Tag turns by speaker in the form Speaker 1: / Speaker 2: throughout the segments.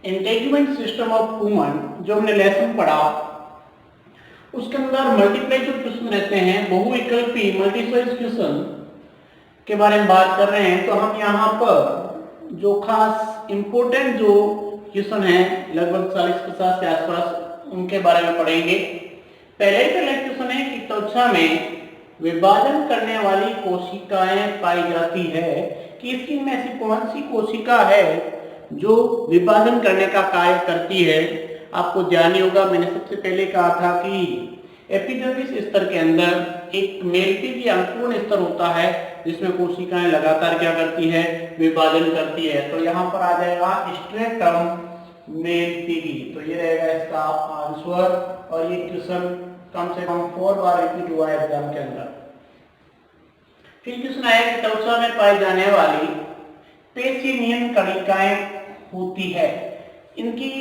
Speaker 1: एंटेगमेंट system of human जो हमने lesson पढ़ा, उसके अंदर मल्टीप्लाई जो क्वेश्चन रहते हैं, बहुविकल्पी मल्टी चॉइस क्वेश्चन के बारे में बात कर रहे हैं। तो हम यहाँ पर जो खास इंपोर्टेंट जो क्वेश्चन है लगभग 40-50 के आसपास, उनके बारे में पढ़ेंगे। पहले क्वेश्चन है कि त्वचा में विभाजन करने वाली कोशिकाएं पाई जाती है कि इसकी में ऐसी कौन सी कोशिका है जो विभाजन करने का कार्य करती है। आपको ध्यान होगा, मैंने सबसे पहले कहा था कि एपिडर्मिस स्तर के अंदर एक मेल्टी की अंकुरण स्तर होता है जिसमें कोशिकाएं लगातार क्या करती है, विभाजन करती है। तो यहाँ पर आ जाएगा स्ट्रेटम मेल्टिगी। तो ये रहेगा इसका आंसर, और ये क्वेश्चन कम से कम 4 बार रिपीट हुआ है एग्जाम के अंदर। फिर क्वेश्चन आया कि त्वचा में पाई जाने वाली पेशिनियन कणिकाएं होती है, इनकी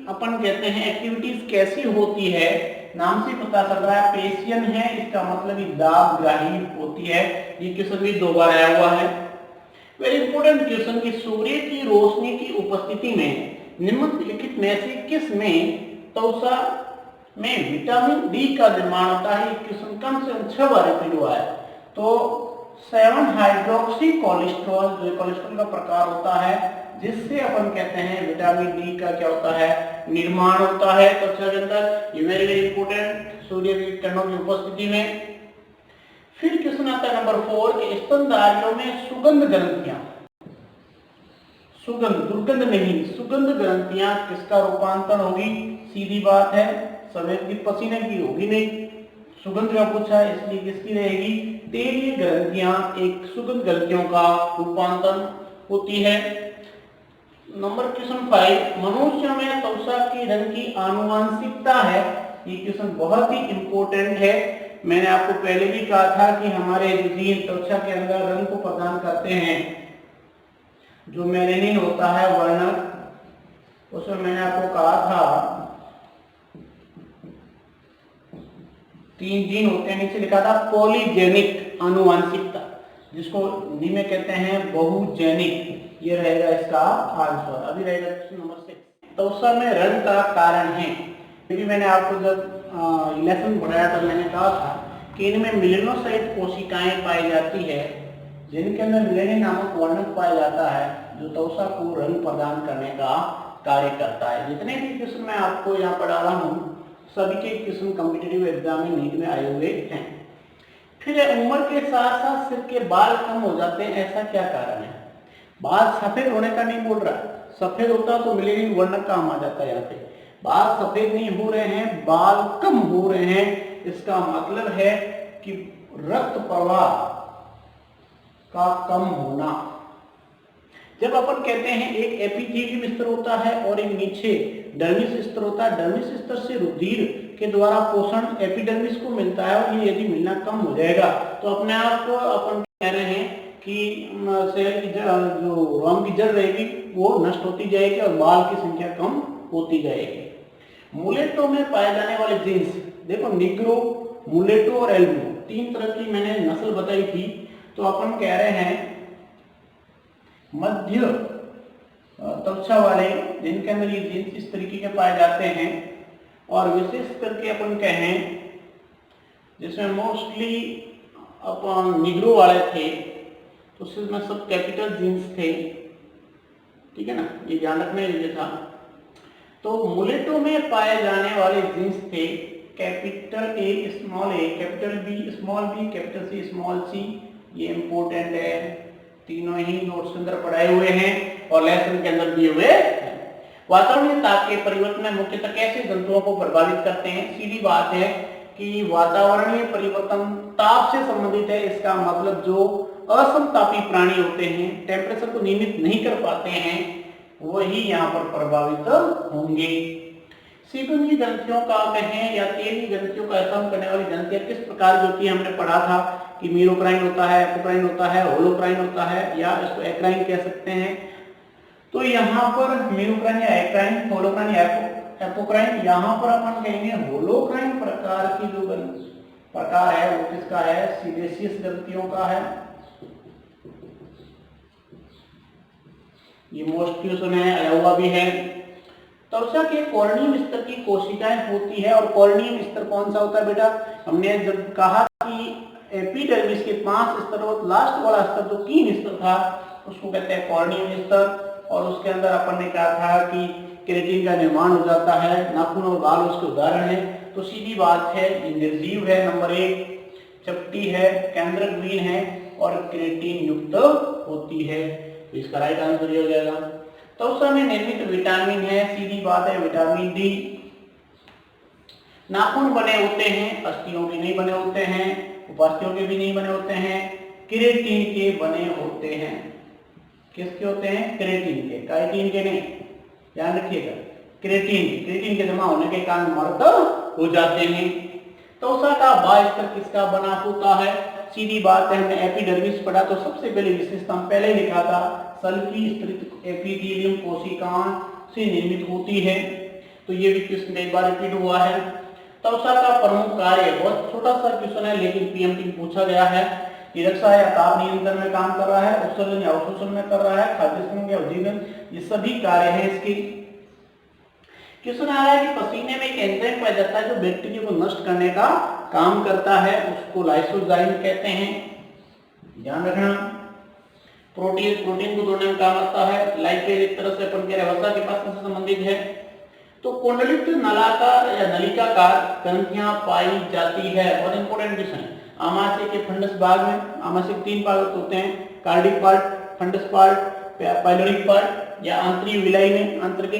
Speaker 1: अपन कहते हैं एक्टिविटीज कैसी होती है। नाम से पता चल रहा है पेशियन है, इसका मतलब ही दाब ग्राही होती है। ये क्वेश्चन भी 2 बार आया हुआ है। वेरी इंपोर्टेंट क्वेश्चन कि सूर्य की रोशनी की उपस्थिति में निम्नलिखित में से किस में त्वचा में विटामिन डी का निर्माण होता है। ये क्वेश्चन कम से कम 6 बार रिपीट हुआ है। तो 7 हाइड्रोक्सी कोलेस्ट्रॉल जो कोलेस्ट्रॉल का प्रकार होता है जिससे अपन कहते हैं विटामिन डी का क्या होता है, निर्माण होता है त्वचा के अंदर। ये वेरी वेरी इंपोर्टेंट, सूर्य की किरणों की उपस्थिति में। फिर क्वेश्चन आता है नंबर 4 कि स्तनधारियों में सुगंध ग्रंथियां, सुगंध दुर्गंध नहीं, सुगंध ग्रंथियां किसका रूपांतरण होगी। सीधी बात है, सफेद की पसीने की होगी नहीं, सुगंध का पूछा है इसलिए किसकी रहेगी, तेलीय ग्रंथियां एक सुगंध ग्रंथियों का रूपांतरण होती है। नंबर क्वेश्चन 5 मनुष्य में त्वचा की रंग की आनुवांशिकता है। ये क्वेश्चन बहुत ही इंपॉर्टेंट है। मैंने आपको पहले भी कहा था कि हमारे जीन त्वचा के अंदर रंग को प्रदान करते हैं। जो मेलेनिन होता है वर्णक, उसमें मैंने आपको कहा था 3 जीन होते हैं, नीचे लिखा था पॉलीजेनिक आनुवांशिकता, जिसको हिंदी में कहते हैं बहुजेनिक। ये रहेगा इसका आंसर। अभी रहेगा क्वेश्चन नंबर 6 त्वचा में रंग का कारण है। क्योंकि मैंने आपको जब लेसन पढ़ाया था मैंने कहा था कि इनमें मिलेनोसाइट कोशिकाएं पाई जाती है जिनके अंदर मिलेनिन नामक वर्णक पाया जाता है जो त्वचा को रंग प्रदान करने का कार्य करता है। जितने भी क्वेश्चन मैं आपको यहाँ पढ़ा रहा हूँ सभी के क्वेश्चन कॉम्पिटिटिव एग्जाम में नीट में आए हुए हैं। फिर उम्र के साथ साथ सिर के बाल कम हो जाते हैं, ऐसा क्या कारण है। बाल सफेद होने का नहीं बोल रहा, सफेद होता तो मिलेनिन वर्णक काम आ जाता है। यहाँ पे बाल सफेद नहीं हो रहे हैं, बाल कम हो रहे हैं, इसका मतलब है कि रक्त प्रवाह का कम होना। जब अपन कहते हैं एक एपिथेलियम स्तर होता है और एक नीचे डर्मिस स्तर होता है, डर्मिस स्तर से रुधिर के द्वारा पोषण एपिडर्मिस को मिलता है और ये यदि मिलना कम हो जाएगा तो अपने आप को अपन कह रहे हैं कि सेल की जो रोम की जड़ रहेगी वो नष्ट होती जाएगी और बाल की संख्या कम होती जाएगी। मुलेटो में पाए जाने वाले जीन्स, देखो निग्रो, मुलेटो और एल्बिनो 3 तरह की मैंने नस्ल बताई थी। तो अपन कह रहे हैं मध्य त्वचा वाले जिनके अंदर ये जीन्स इस तरीके के पाए जाते हैं, और विशेष करके अपन कहें जिसमें मोस्टली अपन निग्रो वाले थे तो उसमें सब कैपिटल जीन्स थे, ठीक है ना, ये ध्यान रखने लिए था। तो मुलेटो में पाए जाने वाले जीन्स थे capital A small A, capital B small B, capital C small C. ये इंपॉर्टेंट है, तीनों ही नोट्स के अंदर पढ़ाए हुए हैं और लेसन के अंदर दिए हुए हैं। वातावरणीय ताप के परिवर्तन मुख्यतः कैसे जंतुओं को प्रभावित करते हैं। सीधी बात है कि वातावरणीय परिवर्तन ताप से संबंधित है। इसका मतलब जो असमतापी प्राणी होते हैं, टेम्परेचर को नियमित नहीं कर पाते हैं, वही यहाँ पर प्रभावित होंगे। सीबुमी ग्रंथियों का कहें या तेली ग्रंथियों का एहसास करने वाली ग्रंथियां किस प्रकार की होती है। हमने पढ़ा था कि मीरोक्राइन होता है, एपोक्राइन होता है, होलोक्राइन होता है, या इसको एक्राइन कह सकते हैं। तो यहाँ पर मीरोक्राइन या एक्राइन, होलोक्राइन या एपोक्राइन, यहाँ पर अपन कहेंगे होलोक्राइन प्रकार की जो प्रकार है वो किसका है, सीबेसियस ग्रंथियों का है। ये मोस्ट क्वेश्चन है, आया हुआ भी है। त्वचा के कॉर्नियम स्तर की कोशिकाएं होती है। और कॉर्नियम स्तर कौन सा होता है बेटा? हमने जब कहा कि एपिडर्मिस के 5 स्तर और लास्ट वाला स्तर जो 3 स्तर था उसको कहते हैं कॉर्नियम स्तर। और उसके अंदर अपन ने कहा था कि केराटिन का निर्माण हो जाता है, नाखून और बाल उसके उदाहरण है। तो सीधी बात है, ये निर्जीव है नंबर 1, चपटी है, केंद्रकहीन है और केराटिन युक्त होती है। तो इसका राइट आंसर ये हो जाएगा। त्वचा में निर्मित विटामिन है, सीधी बात है विटामिन डी। नाखून बने होते हैं, अस्थियों के नहीं बने होते हैं, उपास्थियों के भी नहीं बने होते हैं, केराटिन के बने होते हैं। किसके होते हैं? केराटिन के, काइटिन के नहीं, ध्यान रखिएगा। केराटिन के जमा होने के कारण मृत हो जाते हैं। त्वचा का बाह्य स्तर किसका बना होता है? सीधी बात है, हमने एपिडर्मिस पढ़ा तो सबसे पहले विशेषता पहले लिखा था, सल्फी स्तरित एपिथेलियम कोशिकाओं से निर्मित होती है। तो ये भी क्वेश्चन एक बार रिपीट हुआ है। त्वचा का प्रमुख कार्य, बहुत छोटा सा क्वेश्चन है लेकिन पीएमटी में पूछा गया है। ये रक्षा या ताप नियंत्रण में काम कर रहा है, उत्सर्जन या अवशोषण में कर रहा है, खाद्य संघ या उद्दीपन, ये सभी कार्य हैं इसके। क्वेश्चन आ रहा है कि पसीने में एक एंजाइम पाया जाता है जो बैक्टीरिया को नष्ट करने का काम करता है, उसको लाइसोजाइम कहते हैं, ध्यान रखना। प्रोटीन को तोड़ने में काम आता है। लाइपेज एक तरह से अपन कह रहे हैं वसा के पास से संबंधित है। तो कुंडलित नलाकार या नलिकाकार ग्रंथियां पाई जाती है, बहुत इंपॉर्टेंट क्वेश्चन है। आमाशय के फंडस भाग में, आमाशय के 3 भाग होते हैं, cardiac part, fundus part, pyloric part या आंतरिक विलाई में, आंत्र के।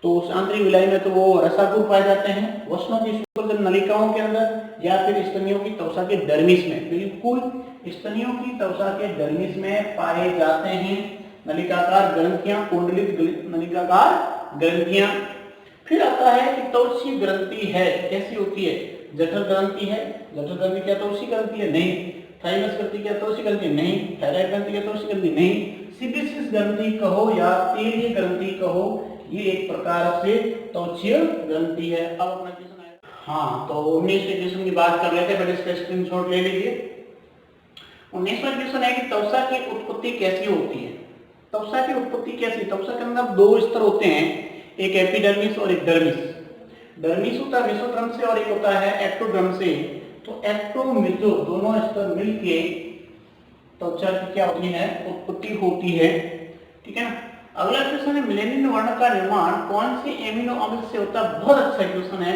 Speaker 1: तो उस आंतरिक विलाई में तो वो रसाकुर पाए जाते हैं, वसनों की शुक्ल नलिकाओं के अंदर या फिर स्तनियों की त्वचा के डर्मिस में, बिल्कुल स्तनियों की त्वचा के डर्मिस में पाए जाते हैं नलिकाकार ग्रंथियां, कुंडलित नलिकाकार ग्रंथियां। फिर आता है कि त्वचीय ग्रंथि है, कैसी होती है? जठर ग्रंथि है। जठर ग्रंथि क्या त्वचीय ग्रंथि है? नहीं। थाइमस ग्रंथि क्या त्वचीय ग्रंथि? नहीं। थायराइड ग्रंथि क्या त्वचीय ग्रंथि? नहीं। सीबेसियस ग्रंथि कहो या तेलीय ग्रंथि कहो, ये एक प्रकार से त्वचीय ग्रंथि है। अब अपना क्वेश्चन आएगा। हाँ, तो 19वें क्वेश्चन की बात कर लेते हैं, बट इसका स्क्रीनशॉट ले लीजिए। 19वां क्वेश्चन है कि त्वचा की उत्पत्ति कैसी होती है? त्वचा की उत्पत्ति कैसी? त्वचा के अंदर 2 स्तर होते हैं, एक एपिडर्मिस और एक डर्मिस। डर्मिस होता है मेसोडर्म से और एक होता है एक्टोडर्म से। तो एक्टो मेसो दोनों स्तर मिलके त्वचा की क्या होती है? उत्पत्ति होती है, ठीक है ना। अगला क्वेश्चन है, मेलेनिन वर्ण का निर्माण कौन से एमिनो अम्ल से होता है? बहुत अच्छा क्वेश्चन है।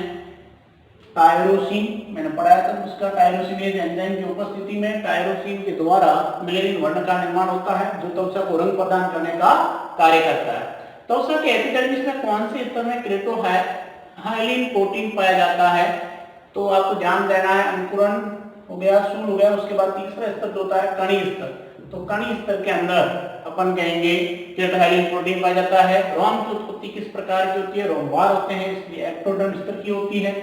Speaker 1: टायरोसिन, मैंने पढ़ाया था उसका। टायरोसिनेज एंजाइम की उपस्थिति में टायरोसिन के द्वारा मेलेनिन वर्ण का निर्माण होता है जो त्वचा को रंग प्रदान करने का कार्य करता है। त्वचा के एपिडर्मिस में कौन से स्तर में केराटोहाइलिन प्रोटीन पाया जाता है? तो आपको ध्यान देना है, अंकुरण हो गया, सूल हो गया, उसके बाद तीसरा स्तर जो होता है कणी स्तर। तो कणी स्तर के अंदर अपन कहेंगे केराटोहाइलिन प्रोटीन पाया जाता है। रोम की उत्पत्ति किस प्रकार की होती है? रोमवार होते हैं, इसलिए एक्टोडर्म स्तर की होती है।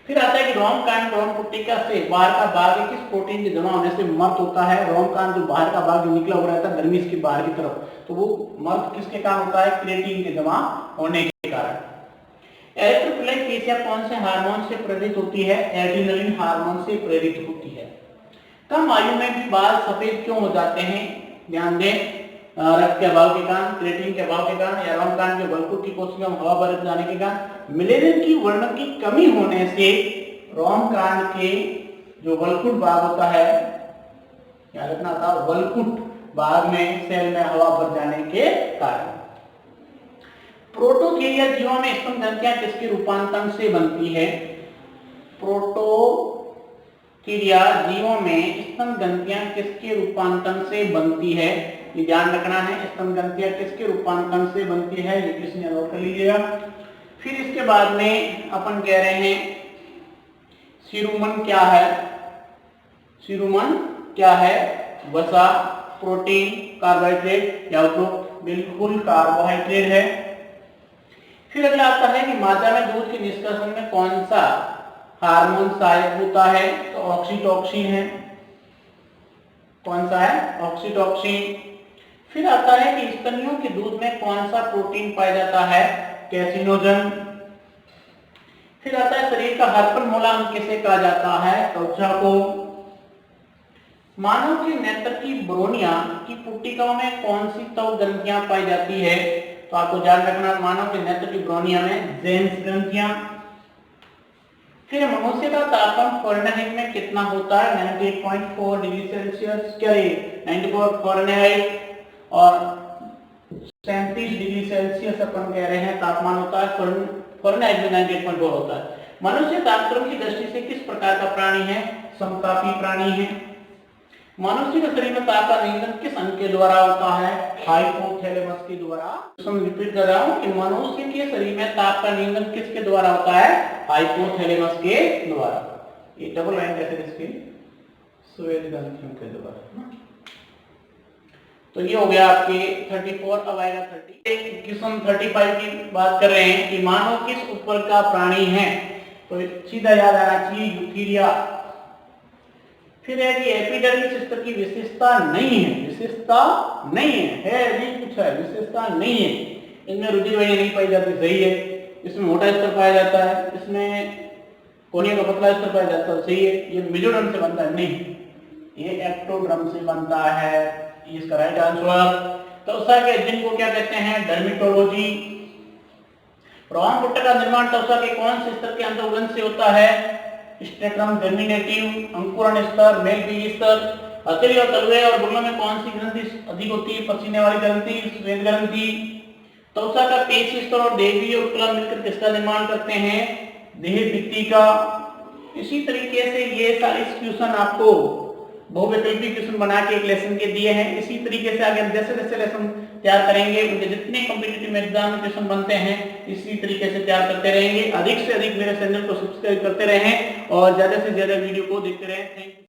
Speaker 1: फिर आता है कि रोम कांड रोम पुट्टिका से बाहर का भाग किस प्रोटीन के जमा होने से मर्त होता है? रोम कांड जो बाहर का भाग जो निकला हुआ रहता है डर्मिस के बाहर की तरफ, तो वो मर्त किसके कारण होता है? केराटिन के जमा होने के कारण। एरिथ्रोप्लाइट पेशियां कौन से हार्मोन से प्रेरित होती है? एड्रेनलिन हार्मोन से प्रेरित होती है। कम आयु में भी बाल सफेद क्यों हो जाते हैं? ध्यान दें, रक्त के अभाव के कारण, केराटिन के अभाव के कारण या रोम कांड के बलकुट की कोशिका में हवा भर जाने के कारण, मेलेनिन की वर्ण की कमी होने से रोम कांड के जो बलकुट भाग होता है, याद रखना था, बलकुट भाग में सेल में हवा भर जाने के कारण। प्रोटोकेरिया जीवों में स्तन ग्रंथियां किसके रूपांतरण से बनती है? प्रोटोकेरिया जीवों में स्तन ग्रंथियां किसके रूपांतरण से बनती है? ये ध्यान रखना है, स्तन ग्रंथियां किसके रूपांतरण से बनती है, ये क्वेश्चन नोट कर लीजिएगा। फिर इसके बाद में अपन कह रहे हैं सीरुमन क्या है? सीरुमन क्या है? वसा, प्रोटीन, कार्बोहाइड्रेट या तो बिल्कुल कार्बोहाइड्रेट है। फिर अगला आता है कि माता में दूध के निष्कर्षण में कौन सा हार्मोन सहायक होता है? तो ऑक्सीटोसिन है। कौन सा है? ऑक्सीटोसिन। फिर आता है कि स्तनियों के दूध में कौन सा प्रोटीन पाया जाता है? कैसिनोजन। फिर आता है शरीर का हर्पन मूलांग किसे कहा जाता है? त्वचा को। मानव के नेत्र की ब्रोनिया की पुट्टिकाओं में कौन सी त्वक ग्रंथियां पाई जाती है? तो तो आपको ध्यान रखना, मानव के नेत्र की ब्रोनिया में जेन्स ग्रंथियां। फिर मनुष्य का तापमान फ़ारेनहाइट में कितना होता है? 98.4 डिग्री सेल्सियस, क्या ये 94 फ़ारेनहाइट और 37 डिग्री सेल्सियस अपन कह रहे हैं तापमान होता है। फ़ारेनहाइट में 98.4 होता है। मनुष्य तापक्रम की दृष्टि से किस प्रकार का प्राणी है? समतापी प्राणी है। मनुष्य के शरीर में ताप का नियंत्रण किस अंग के द्वारा होता है? हाइपोथैलेमस के द्वारा। रिपीट कर रहा हूं कि मनुष्य के शरीर में ताप का नियंत्रण किसके द्वारा होता है? हाइपोथैलेमस के द्वारा। ये डबल लाइन कैसे इसकी? श्वेत ग्रंथियों के द्वारा। तो ये हो गया आपके 34। अब आएगा 30। क्वेश्चन 35 की बात कर रहे हैं कि मानव किस ऊपर का प्राणी है? तो सीधा याद आना चाहिए यूथीरिया। फिर है कि एपिडर्मिस स्तर की विशेषता नहीं है, विशेषता नहीं है जी, कुछ है विशेषता नहीं है। इनमें रुधिर वाहिनी नहीं पाई जाती, सही है। इसमें मोटा स्तर पाया जाता है, इसमें कोनिया का पतला स्तर पाया जाता है, सही है। ये मेसोडर्म से बनता है, नहीं, ये एक्टोडर्म से बनता है, इसका राइट आंसर। तो त्वचा के अध्ययन को क्या कहते हैं? डर्मेटोलॉजी। रोहन पुट्ट का निर्माण त्वचा के कौन से स्तर के अंतर्गत से होता है? स्टेट्रम जर्मिनेटिव, अंकुरण स्तर, मेल बीज स्तर। हथेली और तलवे और बुल्लों में कौन सी ग्रंथि अधिक होती है? पसीने वाली ग्रंथि, श्वेत ग्रंथि। त्वचा का पेशी स्तर और देवी और उपला मिलकर किसका निर्माण करते हैं? देह भित्ति का। इसी तरीके से ये सारे क्वेश्चन आपको बहुविकल्पी क्वेश्चन बना के एक लेसन के दिए हैं। इसी तरीके से आगे हम जैसे जैसे लेसन तैयार करेंगे, उनके जितने कॉम्पिटिटिव एग्जाम में क्वेश्चन बनते हैं इसी तरीके से तैयार करते रहेंगे। अधिक से अधिक मेरे चैनल को सब्सक्राइब करते रहें और ज्यादा से ज्यादा वीडियो को देखते रहें। Thank you.